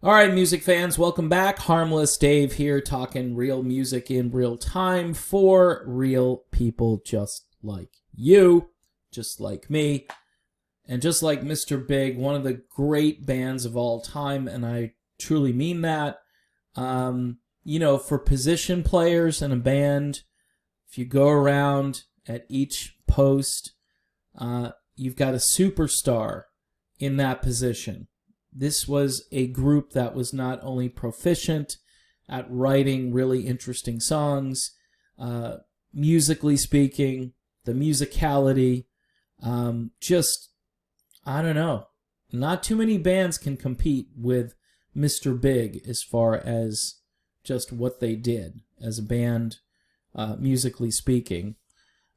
All right, music fans, welcome back. Harmless Dave here, talking real music in real time for real people just like you, just like me, and just like Mr. Big, one of the great bands of all time, and I truly mean that. For position players in a band, if you go around at each post, you've got a superstar in that position. This was a group that was not only proficient at writing really interesting songs, musically speaking, the musicality, I don't know. Not too many bands can compete with Mr. Big as far as just what they did as a band, musically speaking.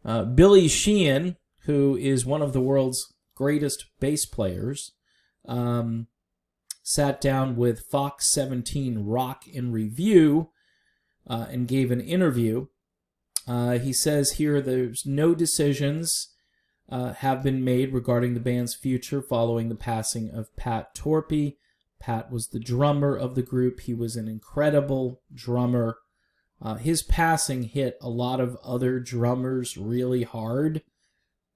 Billy Sheehan, who is one of the world's greatest bass players, sat down with Fox 17 Rock in Review and gave an interview. He says here there's no decisions have been made regarding the band's future following the passing of Pat Torpey. Pat was the drummer of the group. He was an incredible drummer. His passing hit a lot of other drummers really hard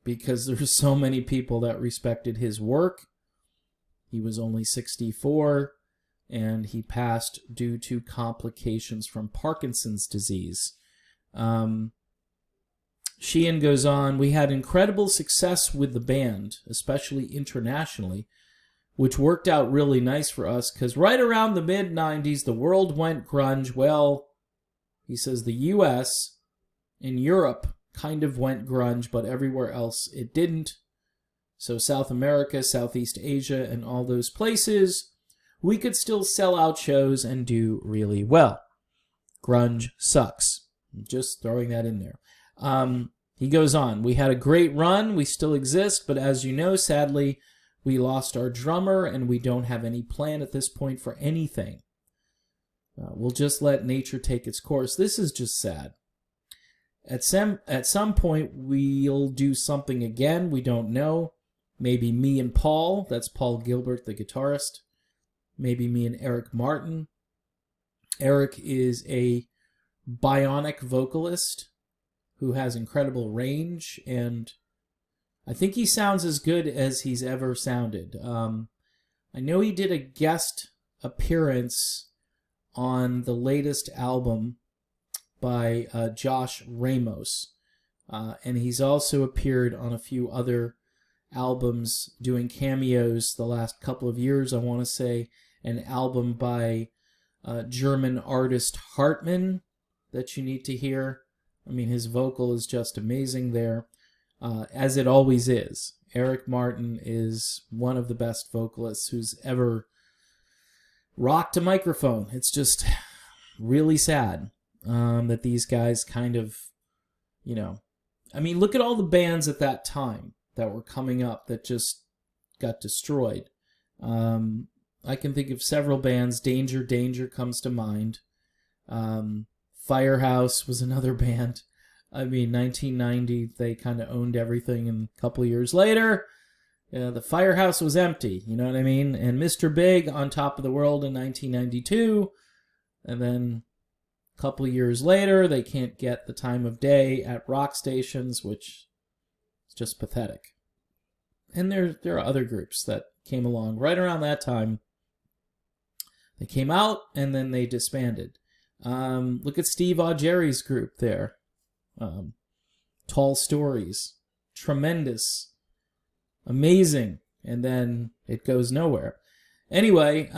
because there's so many people that respected his work. He was only 64, and he passed due to complications from Parkinson's disease. Sheehan goes on, we had incredible success with the band, especially internationally, which worked out really nice for us, because right around the mid-90s, the world went grunge. Well, he says the U.S. and Europe kind of went grunge, but everywhere else it didn't. So South America, Southeast Asia, and all those places, we could still sell out shows and do really well. Grunge sucks. Just throwing that in there. He goes on, we had a great run, we still exist, but as you know, sadly, we lost our drummer and we don't have any plan at this point for anything. We'll just let nature take its course. This is just sad. At some point, we'll do something again, we don't know. Maybe me and Paul, that's Paul Gilbert, the guitarist. Maybe me and Eric Martin. Eric is a bionic vocalist who has incredible range, and I think he sounds as good as he's ever sounded. I know he did a guest appearance on the latest album by Josh Ramos, and he's also appeared on a few other albums doing cameos the last couple of years. I want to say an album by German artist Hartmann that you need to hear. I mean, his vocal is just amazing there, as it always is. Eric Martin is one of the best vocalists who's ever rocked a microphone. It's just really sad that these guys kind of, I mean, look at all the bands at that time that were coming up that just got destroyed. I can think of several bands. Danger comes to mind. Firehouse was another band. I mean, 1990, they kind of owned everything, and a couple of years later, the Firehouse was empty, you know what I mean? And Mr. Big on top of the world in 1992, and then a couple of years later, they can't get the time of day at rock stations, which is just pathetic. And there are other groups that came along right around that time. They came out, and then they disbanded. Look at Steve Augeri's group there. Tall Stories. Tremendous. Amazing. And then it goes nowhere. Anyway,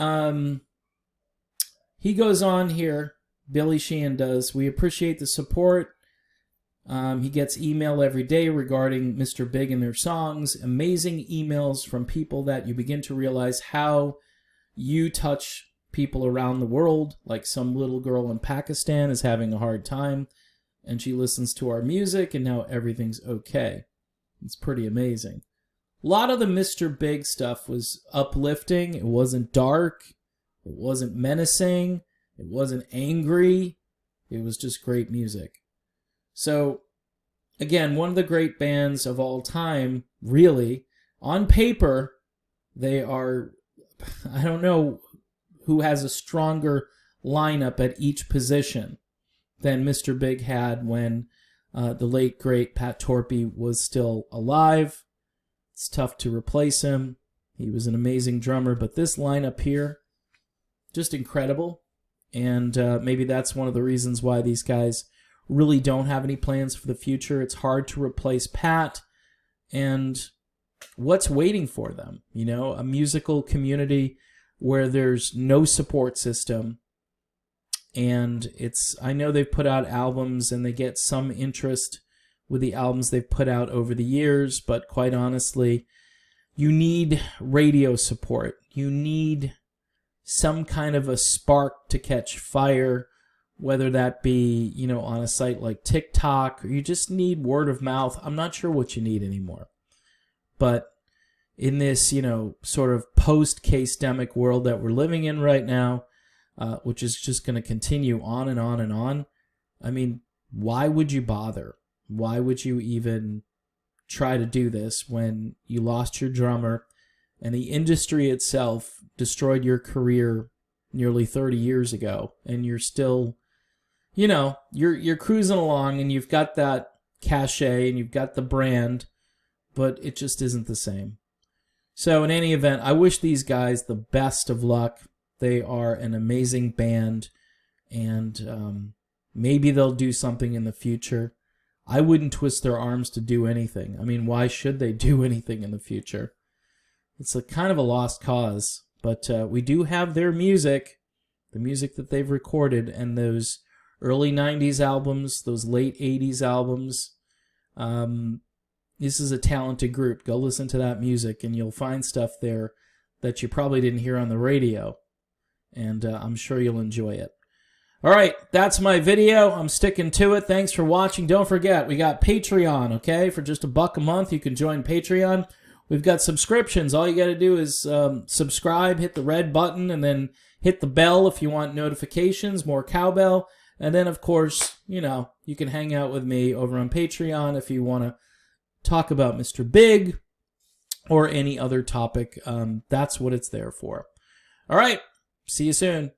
he goes on here. Billy Sheehan does. We appreciate the support. He gets email every day regarding Mr. Big and their songs. Amazing emails from people that you begin to realize how you touch people around the world. Like some little girl in Pakistan is having a hard time, and she listens to our music, and now everything's okay. It's pretty amazing. A lot of the Mr. Big stuff was uplifting. It wasn't dark. It wasn't menacing. It wasn't angry. It was just great music. So, again, one of the great bands of all time, really. On paper, they are, I don't know who has a stronger lineup at each position than Mr. Big had when the late, great Pat Torpey was still alive. It's tough to replace him. He was an amazing drummer, but this lineup here, just incredible. And maybe that's one of the reasons why these guys really don't have any plans for the future. It's hard to replace Pat. And what's waiting for them? You know, a musical community where there's no support system. And I know they've put out albums and they get some interest with the albums they've put out over the years, but quite honestly, you need radio support. You need some kind of a spark to catch fire, whether that be, you know, on a site like TikTok, or you just need word of mouth. I'm not sure what you need anymore. But in this, you know, sort of post-case-demic world that we're living in right now, which is just going to continue on and on and on, I mean, why would you bother? Why would you even try to do this when you lost your drummer and the industry itself destroyed your career nearly 30 years ago, and you're still, you know, you're cruising along and you've got that cachet and you've got the brand, but it just isn't the same. So in any event, I wish these guys the best of luck. They are an amazing band, and maybe they'll do something in the future. I wouldn't twist their arms to do anything. I mean, why should they do anything in the future? It's a kind of a lost cause, but we do have their music, the music that they've recorded, and those early 90s albums, those late 80s albums. This is a talented group. Go listen to that music, and you'll find stuff there that you probably didn't hear on the radio, and I'm sure you'll enjoy it. All right, that's my video. I'm sticking to it. Thanks for watching. Don't forget, we got Patreon, okay? For just $1 a month, you can join Patreon. We've got subscriptions. All you got to do is subscribe, hit the red button, and then hit the bell if you want notifications, more cowbell. And then, of course, you know, you can hang out with me over on Patreon if you want to talk about Mr. Big or any other topic. That's what it's there for. All right, see you soon.